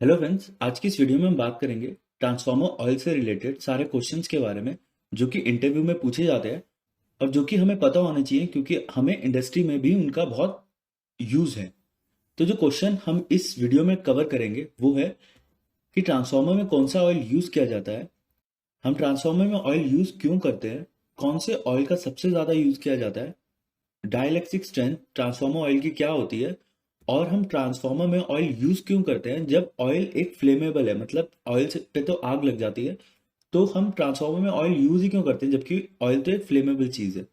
Hello friends, आज की इस वीडियो में हम बात करेंगे ट्रांसफार्मर ऑयल से रिलेटेड सारे क्वेश्चंस के बारे में जो कि इंटरव्यू में पूछे जाते हैं और जो कि हमें पता होना चाहिए क्योंकि हमें इंडस्ट्री में भी उनका बहुत यूज है। तो जो क्वेश्चन हम इस वीडियो में कवर करेंगे वो है कि ट्रांसफार्मर में कौन सा ऑयल यूज किया जाता है, हम ट्रांसफार्मर में ऑयल यूज क्यों करते हैं, कौन से ऑयल का सबसे ज्यादा यूज किया जाता है, डाइलेक्ट्रिक स्ट्रेंथ ट्रांसफार्मर ऑयल की क्या होती है और हम ट्रांसफार्मर में ऑयल यूज क्यों करते हैं। जब ऑयल एक फ्लेमेबल है, मतलब ऑयल से पे तो आग लग जाती है, तो हम ट्रांसफार्मर में ऑयल यूज ही क्यों करते हैं जबकि ऑयल तो एक फ्लेमेबल चीज है।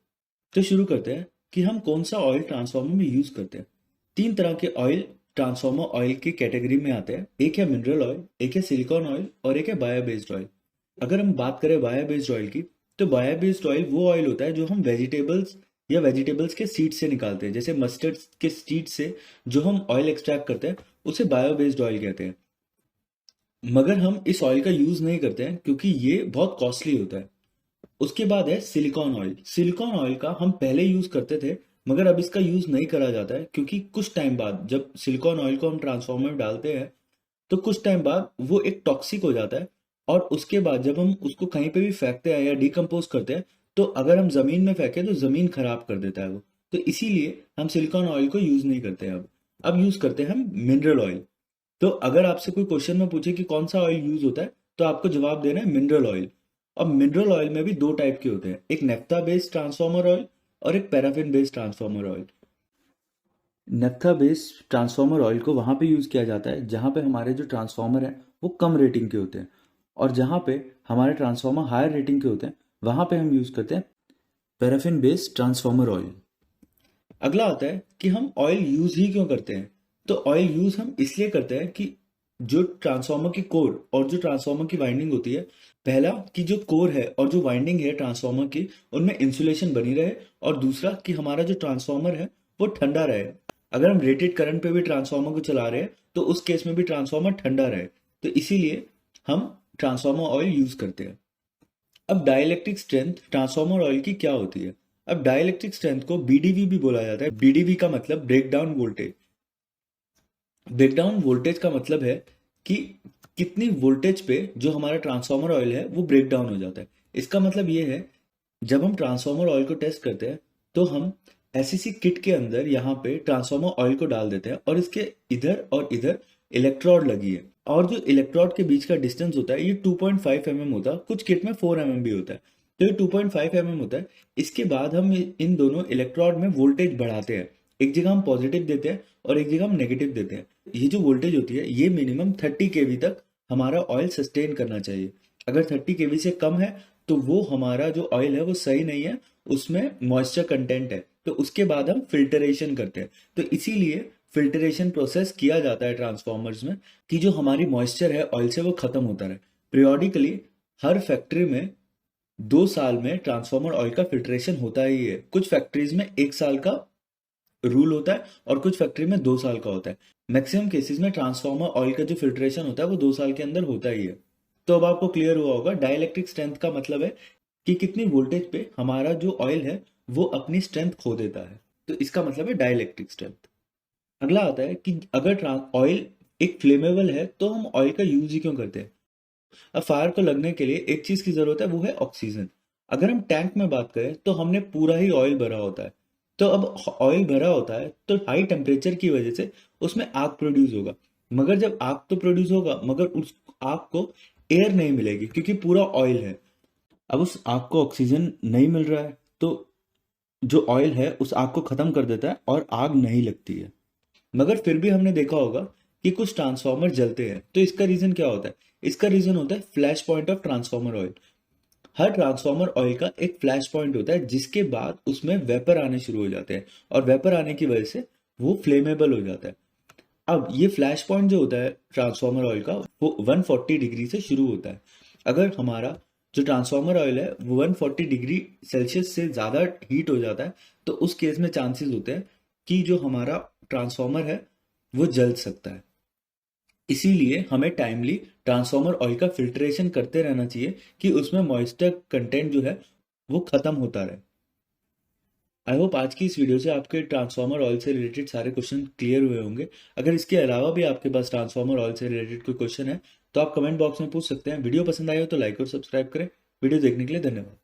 तो शुरू करते हैं कि हम कौन सा ऑयल ट्रांसफार्मर में यूज करते हैं। तीन तरह के ऑयल ट्रांसफार्मर ऑयल की कैटेगरी में आते हैं। एक है मिनरल ऑयल, एक है सिलिकॉन ऑयल और एक है बायो बेस्ड ऑयल। अगर हम बात करें बायो बेस्ड ऑयल की, तो बायो बेस्ड ऑयल वो ऑयल होता है जो हम वेजिटेबल्स या वेजिटेबल्स के सीड से निकालते हैं। जैसे मस्टर्ड के सीड से जो हम ऑयल एक्सट्रैक्ट करते हैं उसे बायो बेस्ड ऑयल कहते हैं। मगर हम इस ऑयल का यूज नहीं करते हैं क्योंकि ये बहुत कॉस्टली होता है। उसके बाद है सिलिकॉन ऑयल। सिलिकॉन ऑयल का हम पहले यूज करते थे मगर अब इसका यूज नहीं करा जाता है क्योंकि कुछ टाइम बाद जब सिलिकॉन ऑयल को हम ट्रांसफार्मर में डालते हैं तो कुछ टाइम बाद वो एक टॉक्सिक हो जाता है। और उसके बाद जब हम उसको कहीं पे भी फेंकते हैं या डिकम्पोज करते हैं तो अगर हम जमीन में फेंकें तो जमीन खराब कर देता है वो। तो इसीलिए हम सिलिकॉन ऑयल को यूज नहीं करते हैं अब यूज करते हैं हम मिनरल ऑयल। तो अगर आपसे कोई क्वेश्चन में पूछे कि कौन सा ऑयल यूज होता है तो आपको जवाब देना है मिनरल ऑयल। अब मिनरल ऑयल में भी दो टाइप के होते हैं, एक नेफ्था बेस्ड ट्रांसफार्मर ऑयल और एक paraffin based transformer oil. Naphtha based transformer oil को वहाँ पे यूज़ किया जाता है जहाँ पे हमारे जो ट्रांसफार्मर हैं वो कम रेटिंग के होते हैं, और जहाँ पे हमारे ट्रांसफार्मर हायर रेटिंग के होते हैं वहाँ पे हम यूज़ करते हैं पैराफिन बेस्ड ट्रांसफार्मर ऑयल। अगला आता है कि हम ऑयल यूज़ ही क्यों करते हैं। तो ऑयल यूज़ हम इसलिए करते हैं कि जो ट्रांसफार्मर की कोर और जो ट्रांसफार्मर की वाइंडिंग होती है, पहला कि जो कोर है और जो वाइंडिंग है ट्रांसफार्मर की उनमें इंसुलेशन बनी रहे, और दूसरा कि हमारा जो ट्रांसफार्मर है वो ठंडा रहे। अगर हम रेटेड करंट पे भी ट्रांसफार्मर को चला रहे हैं तो उस केस में भी ट्रांसफार्मर ठंडा रहे। तो इसीलिए हम ट्रांसफार्मर ऑयल यूज करते हैं। अब डाइलेक्ट्रिक स्ट्रेंथ ट्रांसफार्मर ऑयल की क्या होती है। अब डाइलेक्ट्रिक स्ट्रेंथ को बीडीवी भी बोला जाता है। बीडीवी का मतलब breakdown voltage. Breakdown voltage का मतलब है कि कितनी वोल्टेज पे जो हमारा ट्रांसफार्मर ऑयल है वो ब्रेक डाउन हो जाता है। इसका मतलब ये है, जब हम ट्रांसफार्मर ऑयल को टेस्ट करते हैं तो हम एसईसी किट के अंदर यहाँ पे ट्रांसफार्मर ऑयल को डाल देते हैं और इसके इधर और इधर इलेक्ट्रोड लगी है, और जो इलेक्ट्रोड के बीच का डिस्टेंस होता है ये 2.5 mm होता है, कुछ किट में 4 mm भी होता है। तो ये 2.5 mm होता है। इसके बाद हम इन दोनों इलेक्ट्रोड में वोल्टेज बढ़ाते हैं। एक जगह हम पॉजिटिव देते हैं और एक जगह हम नेगेटिव देते हैं। ये जो वोल्टेज होती है ये मिनिमम 30 kV तक हमारा ऑयल सस्टेन करना चाहिए। अगर 30 kV से कम है तो वो हमारा जो ऑयल है वो सही नहीं है, उसमें मॉइस्चर कंटेंट है। तो उसके बाद हम फिल्टरेशन करते हैं। तो इसीलिए फिल्टरेशन प्रोसेस किया जाता है ट्रांसफॉर्मर्स में कि जो हमारी मॉइस्चर है ऑयल से वो खत्म होता रहे। periodically हर फैक्ट्री में 2 साल में ट्रांसफार्मर ऑयल का फिल्ट्रेशन होता ही है। कुछ फैक्ट्रीज में 1 साल का रूल होता है और कुछ फैक्ट्री में 2 साल का होता है। मैक्सिमम केसेस में ट्रांसफार्मर ऑयल का जो फिल्ट्रेशन होता है वो 2 साल के अंदर होता ही है। तो अब आपको क्लियर हुआ होगा, डाइलेक्ट्रिक स्ट्रेंथ का मतलब है कि कितनी वोल्टेज पे हमारा जो ऑयल है वो अपनी स्ट्रेंथ खो देता है। तो इसका मतलब है डाइलेक्ट्रिक स्ट्रेंथ। अगला आता है कि अगर ऑयल एक फ्लेमेबल है तो हम ऑयल का यूज ही क्यों करते हैं। अब फायर को लगने के लिए एक चीज की जरूरत है, वो है ऑक्सीजन। अगर हम टैंक में बात करें तो हमने पूरा ही ऑयल भरा होता है। तो अब ऑयल भरा होता है तो हाई टेम्परेचर की वजह से उसमें आग प्रोड्यूस होगा। मगर जब आग तो प्रोड्यूस होगा मगर उस आग को एयर नहीं मिलेगी क्योंकि पूरा ऑयल है। अब उस आग को ऑक्सीजन नहीं मिल रहा है तो जो ऑयल है उस आग को खत्म कर देता है और आग नहीं लगती है। मगर फिर भी हमने देखा होगा कि कुछ ट्रांसफार्मर जलते हैं। तो इसका रीजन क्या होता है। इसका रीजन होता है flash point of transformer oil. Her transformer oil का एक फ्लैश पॉइंट होता है जिसके बाद उसमें वेपर आने शुरू हो जाते हैं, और वेपर आने की वजह से वो फ्लेमेबल हो जाता है। अब ये फ्लैश पॉइंट जो होता है ट्रांसफार्मर ऑयल का वो 140 डिग्री से शुरू होता है। अगर हमारा जो ट्रांसफार्मर ऑयल है वो 140 डिग्री सेल्सियस से ज़्यादा हीट हो जाता है तो उस केस में चांसेस होते हैं कि जो हमारा ट्रांसफार्मर है वो जल सकता है। इसीलिए हमें टाइमली ट्रांसफार्मर ऑयल का फिल्ट्रेशन करते रहना चाहिए कि उसमें मॉइस्चर कंटेंट जो है वो खत्म होता रहे। आई होप आज की इस वीडियो से आपके ट्रांसफार्मर ऑयल से रिलेटेड सारे क्वेश्चन क्लियर हुए होंगे। अगर इसके अलावा भी आपके पास ट्रांसफार्मर ऑयल से रिलेटेड कोई क्वेश्चन है तो आप कमेंट बॉक्स में पूछ सकते हैं। वीडियो पसंद आए हो तो लाइक और सब्सक्राइब करें। वीडियो देखने के लिए धन्यवाद।